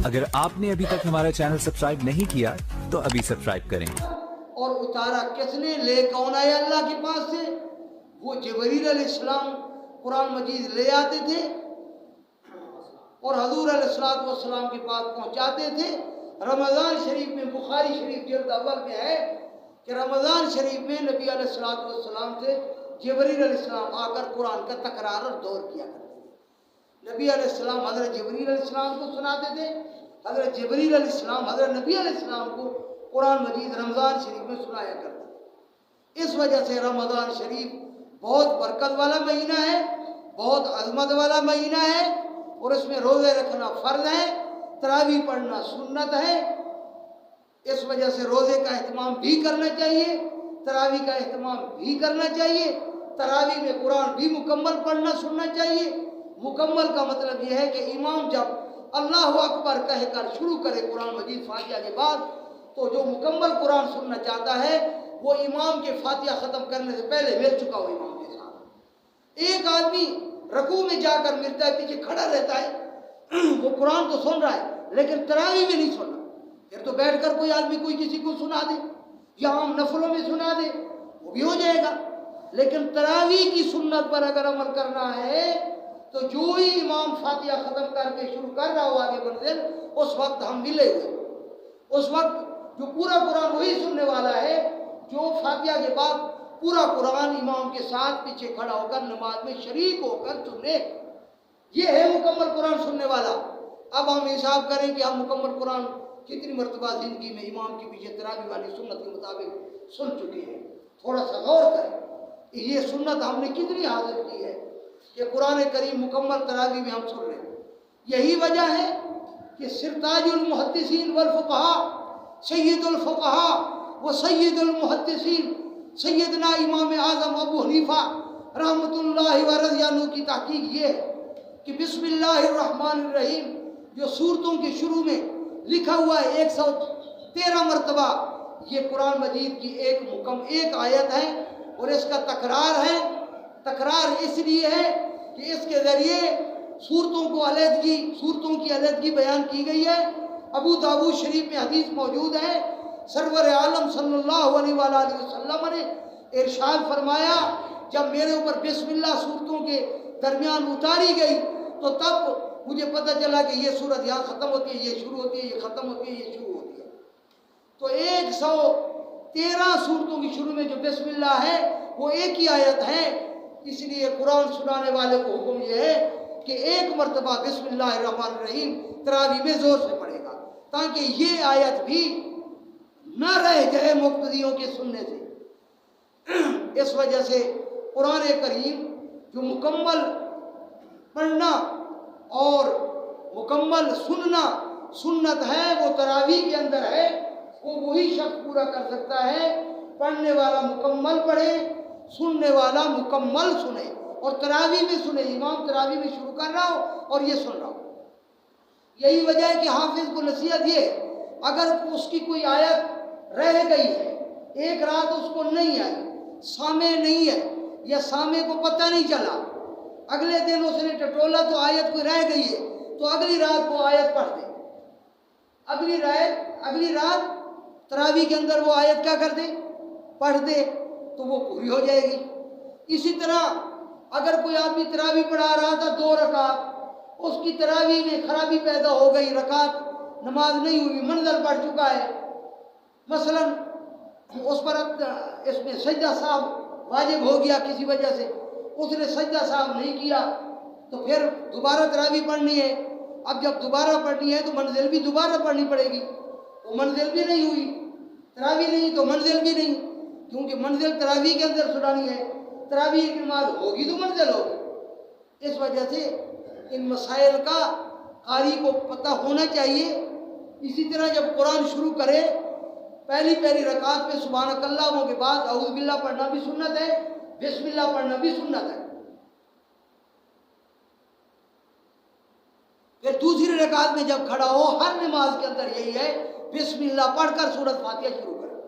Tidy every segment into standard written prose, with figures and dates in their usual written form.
अगर आपने अभी तक हमारा चैनल सब्सक्राइब नहीं किया तो अभी सब्सक्राइब करें। और उतारा किसने, ले कौन आया अल्लाह के पास से? वो जिब्रील अलैहिस्सलाम कुरान मजीद ले आते थे और हजूर अलैहिस्सलाम के पास पहुंचाते थे। रमज़ान शरीफ में, बुखारी शरीफ जिल्द अव्वल में है कि रमज़ान शरीफ में नबी अलैहिस्सलाम से जिब्रील अलैहिस्सलाम आकर कुरान का तकरार और दौर किया करते थे। नबी अलैहिस्सलाम हज़रत जिब्रील अलैहिस्सलाम को सुनाते थे, हज़रत जिब्रील अलैहिस्सलाम हज़रत नबी अलैहिस्सलाम को कुरान मजीद रमज़ान शरीफ में सुनाया करते थे। इस वजह से रमज़ान शरीफ बहुत बरकत वाला महीना है, बहुत अजमत वाला महीना है और इसमें रोज़े रखना फ़र्ज है, तरावी पढ़ना सुन्नत है। इस वजह से रोज़े का एहतमाम भी करना चाहिए, तरावी का एहतमाम भी करना चाहिए। तरावी में कुरान भी मुकम्मल पढ़ना सुनना चाहिए। मुकम्मल का मतलब यह है कि इमाम जब अल्लाहु अकबर कहकर शुरू करे कुरान मजीद फातिहा के बाद, तो जो मुकम्मल कुरान सुनना चाहता है वो इमाम के फातिहा ख़त्म करने से पहले मिल चुका हो इमाम के साथ। एक आदमी रकू में जाकर मिलता है, पीछे खड़ा रहता है, वो कुरान तो सुन रहा है लेकिन तरावी में नहीं सुन रहा। फिर तो बैठकर कोई आदमी कोई किसी को सुना दे या हम नफलों में सुना दे, वो भी हो जाएगा। लेकिन तरावी की सुन्नत पर अगर अमल करना है तो जो ही इमाम फातिहा ख़त्म करके शुरू कर रहा हो आगे मंजिल, उस वक्त हम मिले हुए, उस वक्त जो पूरा कुरान वही सुनने वाला है जो फातिहा के बाद पूरा कुरान इमाम के साथ पीछे खड़ा होकर नमाज में शरीक होकर सुने। ये है मुकम्मल कुरान सुनने वाला। अब हम हिसाब करें कि हम मुकम्मल कुरान कितनी मरतबा ज़िंदगी में इमाम के पीछे तरावी वाली सुन्नत के मुताबिक सुन चुके हैं। थोड़ा सा गौर करें, ये सुन्नत हमने कितनी हासिल की है कि कुरान करीम मुकम्मल तरावी में हम सुन रहे हैं। यही वजह है कि सिरताजुल मुहद्दिसीन वल फुक़हा, सय्यदुल फुक़हा व सय्यदुल मुहद्दिसीन सैयदना इमाम आज़म अबू हनीफा रहमतुल्लाहि व रज़ियल्लाहु की तहक़ीक़ ये है कि बिस्मिल्लाहिर्रहमानिर्रहीम जो सूरतों के शुरू में लिखा हुआ है 113 मरतबा, ये कुरान मजीद की एक आयत है और इसका तकरार है। तकरार इसलिए है कि इसके ज़रिए सूरतों की अलहदगी बयान की गई है। अबू दाऊद शरीफ में हदीस मौजूद है, सरवर आलम सल्लल्लाहु अलैहि वसल्लम ने इरशाद फरमाया, जब मेरे ऊपर बिस्मिल्लाह सूरतों के दरमियान उतारी गई तो तब मुझे पता चला कि ये सूरत यहाँ ख़त्म होती है, ये शुरू होती है, ये ख़त्म होती है, ये शुरू होती है। तो 113 सूरतों की शुरू में जो बिस्मिल्लाह है वो एक ही आयत है। इसलिए कुरान सुनाने वाले को हुक्म ये है कि एक मरतबा बिस्मिल्लाहिर्रहमानिर्रहीम तरावी में ज़ोर से पढ़ेगा ताकि ये आयत भी न रह जाए मुक्तदियों के सुनने से। इस वजह से कुरान करीम जो मुकम्मल पढ़ना और मुकम्मल सुनना सुन्नत है वो तरावी के अंदर है, वो वही शख्स पूरा कर सकता है। पढ़ने वाला मुकम्मल पढ़े, सुनने वाला मुकम्मल सुने और तरावी में सुने। इमाम तरावी में शुरू कर रहा हो और ये सुन रहा हो। यही वजह है कि हाफिज को नसीहत ये, अगर उसकी कोई आयत रह गई है, एक रात उसको नहीं आई, सामे नहीं है या सामे को पता नहीं चला, अगले दिन उसने टटोला तो आयत कोई रह गई है, तो अगली रात वो आयत पढ़ दे। अगली रात तरावी के अंदर वो आयत क्या कर दे, पढ़ दे, तो वो पूरी हो जाएगी। इसी तरह अगर कोई आदमी तरावी पढ़ा रहा था 2 रकात, उसकी तरावी में खराबी पैदा हो गई, रकात नमाज नहीं हुई, मंज़िल पढ़ चुका है, मसलन उस पर इसमें सजदा साहब वाजिब हो गया किसी वजह से, उसने सजदा साहब नहीं किया, तो फिर दोबारा तरावी पढ़नी है। अब जब दोबारा पढ़नी है तो मंजिल भी दोबारा पढ़नी पड़ेगी। वो मंजिल भी नहीं हुई, तरावी नहीं तो मंजिल भी नहीं, क्योंकि मंजिल तरावी के अंदर सुनानी है, तरावी की नमाज होगी तो मंजिल होगी। इस वजह से इन मसाइल का कारी को पता होना चाहिए। इसी तरह जब कुरान शुरू करे पहली रकात में सुभानकल्लाह के बाद औज़ु बिल्लाह पढ़ना भी सुन्नत है, बिस्मिल्लाह पढ़ना भी सुन्नत है। फिर दूसरी रकात में जब खड़ा हो, हर नमाज के अंदर यही है, बिस्मिल्लाह पढ़कर सूरत फातिहा शुरू करें।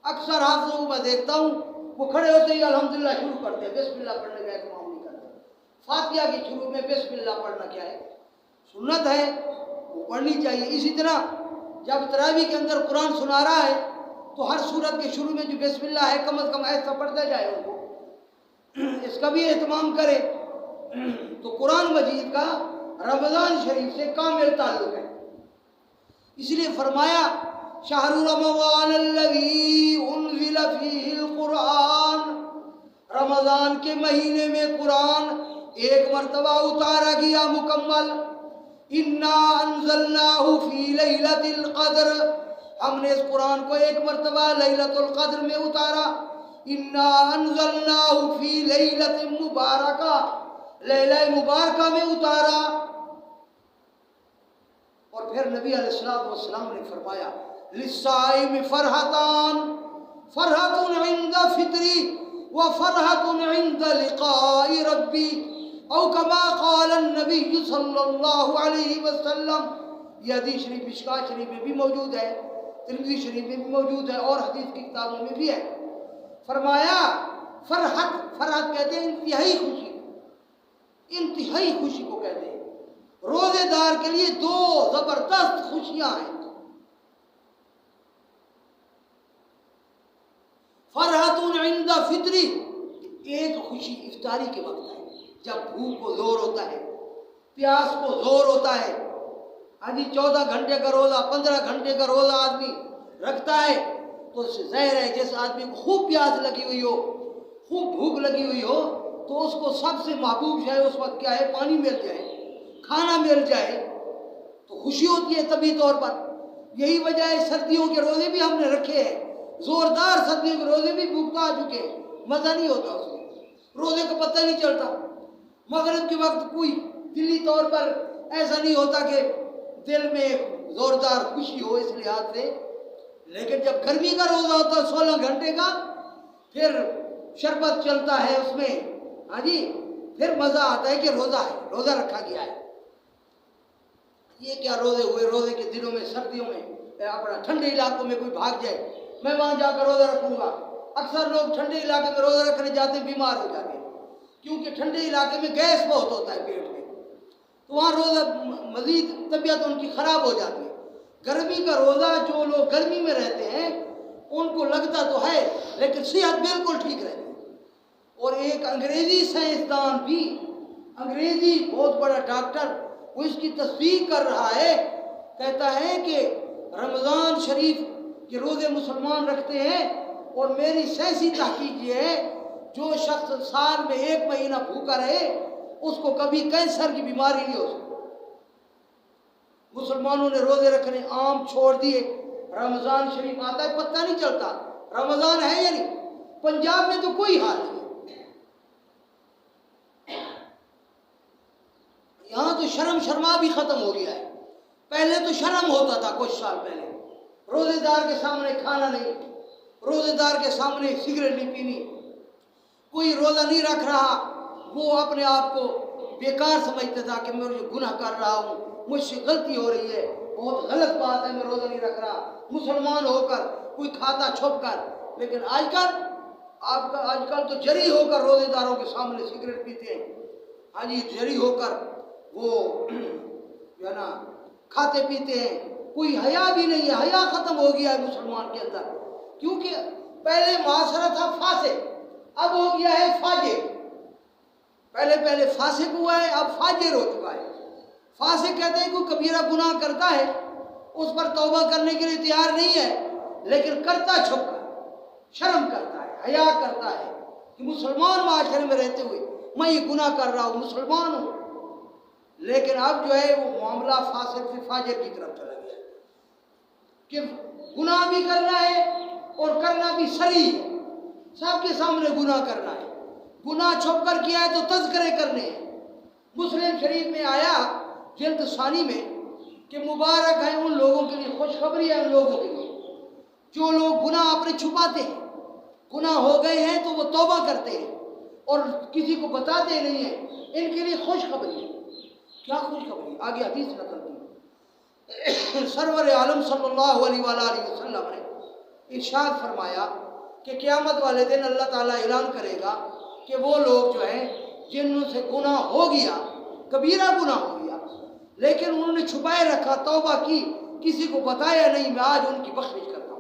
अक्सर हाफिज़ों को मैं देखता हूँ वो खड़े होते ही अल्हम्दुलिल्लाह शुरू करते हैं, बिस्मिल्लाह पढ़ने का एहतमाम नहीं करते। फातिहा के शुरू में बिस्मिल्लाह पढ़ना क्या है, सुन्नत है। वो पढ़नी चाहिए। इसी तरह जब तरावी के अंदर कुरान सुना रहा है तो हर सूरत के शुरू में जो बिस्मिल्लाह है कम से कम ऐसा पढ़ता जाए उनको, इसका भी एहतमाम करे। तो कुरान मजीद का रमज़ान शरीफ से कामिल ताल्लुक है। इसलिए फरमाया शहरु रमज़ानल्लज़ी उन्ज़िला फ़ीहिल कुरान, रमज़ान के महीने में कुरान एक मरतबा उतारा गया मुकम्मल। इन्ना अंज़लनाहु फ़ी लैलतिल क़द्र, हमने इस कुरान को एक मरतबा लैलतुल क़द्र में उतारा। इन्ना अंज़लनाहु फ़ी लैलतिन मुबारका, लैला मुबारका में उतारा। और फिर नबी अलैहिस्सलातु वस्सलाम ने फरमाया लिस्साइम फरहतान, फरहतुन इंद फित्री व फरहतुन इंद लिक़ाई रब्बी औ कमा क़ाल नबी सल्लल्लाहु अलैहि वसल्लम। यह हदीस शरीफ मिशकात शरीफ में भी मौजूद है, तिरमिज़ी शरीफ में भी मौजूद है और हदीस की किताबों में भी है। फरमाया फरहत, फरहत कहते हैं इंतहाई खुशी, इंतहाई खुशी को कहते हैं। रोजेदार के लिए दो जबरदस्त खुशियां हैं। फरहतुन इंदा फित्री, एक खुशी इफ्तारी के वक्त है जब भूख को जोर होता है, प्यास को जोर होता है। आदि 14 घंटे का रोजा, 15 घंटे का रोजा आदमी रखता है तो ज़ाहिर है जिस आदमी को खूब प्यास लगी हुई हो, खूब भूख लगी हुई हो, तो उसको सबसे महबूब है उस वक्त क्या है, पानी मिल जाए, खाना मिल जाए तो खुशी होती है तभी तौर पर। यही वजह है सर्दियों के रोजे भी हमने रखे हैं, जोरदार सर्दियों के रोजे भी भूखता आ चुके हैं, मज़ा नहीं होता उसमें, रोजे का पता नहीं चलता। मगरिब के वक्त कोई दिली तौर पर ऐसा नहीं होता कि दिल में जोरदार खुशी हो इस लिहाज से। लेकिन जब गर्मी का रोज़ा होता है 16 घंटे का, फिर शरबत चलता है उसमें, हाँ जी, फिर मज़ा आता है कि रोज़ा है, रोज़ा रखा गया है। ये क्या रोज़े हुए, रोज़े के दिनों में सर्दियों में अपना ठंडे इलाकों में कोई भाग जाए मैं वहाँ जाकर रोज़ा रखूँगा। अक्सर लोग ठंडे इलाके में रोज़ा रखने जाते बीमार हो जाते हैं, क्योंकि ठंडे इलाके में गैस बहुत होता है पेट में, तो वहाँ रोज़ा मज़ीद तबीयत उनकी ख़राब हो जाती है। गर्मी का रोज़ा जो लोग गर्मी में रहते हैं उनको लगता तो है लेकिन सेहत बिल्कुल ठीक रहती है। और एक अंग्रेज़ी साइंसदान भी, अंग्रेज़ी बहुत बड़ा डॉक्टर, वो इसकी तस्दीक कर रहा है, कहता है कि रमज़ान शरीफ के रोज़े मुसलमान रखते हैं और मेरी साइंसी तहकीक ये है जो शख्स साल में 1 महीना भूखा रहे उसको कभी कैंसर की बीमारी नहीं हो सकती। मुसलमानों ने रोजे रखने आम छोड़ दिए, रमज़ान शरीफ आता है पता नहीं चलता रमज़ान है या नहीं। पंजाब में तो कोई हाल नहीं, यहाँ तो शर्म शर्मा भी ख़त्म हो गया है। पहले तो शर्म होता था कुछ साल पहले, रोज़ेदार के सामने खाना नहीं, रोज़ेदार के सामने सिगरेट नहीं पीनी, कोई रोज़ा नहीं रख रहा वो अपने आप को बेकार समझता था कि मैं गुनाह कर रहा हूँ, मुझसे गलती हो रही है, बहुत गलत बात है, मैं रोज़ा नहीं रख रहा। मुसलमान होकर कोई खाता छुप कर, लेकिन आजकल तो जरी होकर रोज़ेदारों के सामने सिगरेट पीते हैं, हाँ जी, जरी होकर वो जो है ना खाते पीते हैं, कोई हया भी नहीं है, हया ख़त्म हो गया है मुसलमान के अंदर। क्योंकि पहले माशरा था फासिक, अब हो गया है फाजिर। पहले फासिक हुआ है, अब फाजिर हो चुका है। फासिक कहते हैं कोई कबीरा गुनाह करता है, उस पर तौबा करने के लिए तैयार नहीं है, लेकिन करता छुप कर, शर्म करता है, हया करता है कि मुसलमान माशरे में रहते हुए मैं ये गुनाह कर रहा हूँ, मुसलमान हूँ। लेकिन अब जो है वो मामला फासिक से फाजिर की तरफ चला गया कि गुनाह भी करना है और करना भी सही है, सबके सामने गुनाह करना है। गुनाह छुप कर किया है तो तज़किरे करने हैं। मुस्लिम शरीफ में आया जिल्द सानी में कि मुबारक है उन लोगों के लिए, खुशखबरी है उन लोगों के लिए जो लोग गुनाह अपने छुपाते हैं, गुनाह हो गए हैं तो वो तौबा करते हैं और किसी को बताते नहीं हैं, इनके लिए खुशखबरी है। क्या खुशखबरी? आगे हदीस नकल की। सरवर आलम सल्लल्लाहु अलैहि वसल्लम ने इरशाद फरमाया कि क़यामत वाले दिन अल्लाह ताला ऐलान करेगा कि वो लोग जो हैं जिनसे गुनाह हो गया, कबीरा गुनाह हो गया, लेकिन उन्होंने छुपाए रखा, तौबा की, किसी को बताया नहीं, मैं आज उनकी बख्शिश करता